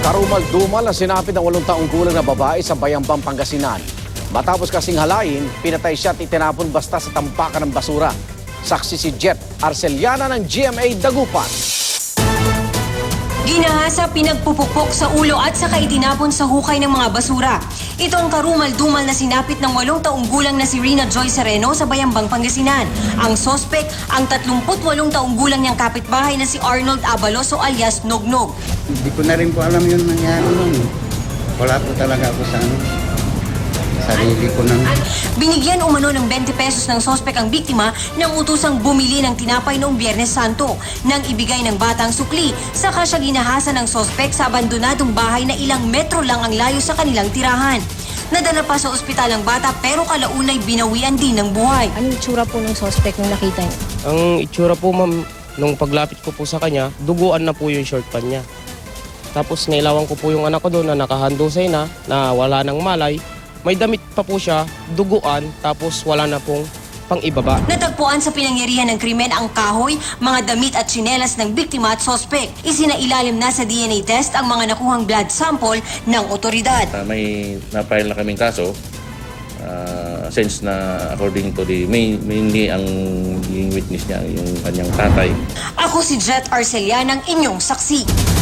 Karumal-dumal na sinapit ng 8 taong gulang na babae sa Bayambang, Pangasinan. Matapos kasing halayin, pinatay siya at itinapon basta sa tampakan ng basura. Saksi si Jet Arceliana ng GMA Dagupan. Ginahasa, pinagpupukpok sa ulo at saka itinapon sa hukay ng mga basura. Ito ang karumal-dumal na sinapit ng 8 taong gulang na si Rina Joy Sereno sa Bayambang, Pangasinan. Ang sospek, ang 38 taong gulang niyang kapitbahay na si Arnold Abaloso alias Nognog. Hindi ko na rin po alam yun nangyari nun. Wala po talaga ako sa sarili ko nang... Binigyan umano ng 20 pesos ng sospek ang biktima nang utusang bumili ng tinapay noong Biyernes Santo. Nang ibigay ng batang sukli, saka siya ginahasa ng sospek sa abandonadong bahay na ilang metro lang ang layo sa kanilang tirahan. Nadala pa sa ospital ang bata pero kalaunay binawian din ng buhay. Anong itsura po ng suspect nung nakita niyo? Ang itsura po, ma'am, nung paglapit ko po sa kanya, duguan na po yung short pan niya. Tapos nailawan ko po yung anak ko doon na nakahandusay na wala nang malay. May damit pa po siya, duguan, tapos wala na pong pang-ibaba. Natagpuan sa pinangyarihan ng krimen ang kahoy, mga damit at tsinelas ng biktima at sospek. Isinailalim na sa DNA test ang mga nakuhang blood sample ng otoridad. May na-file na kaming kaso since na according to mainly ang yung witness niya, yung kanyang tatay. Ako si Jet Arceliana, ang inyong saksi.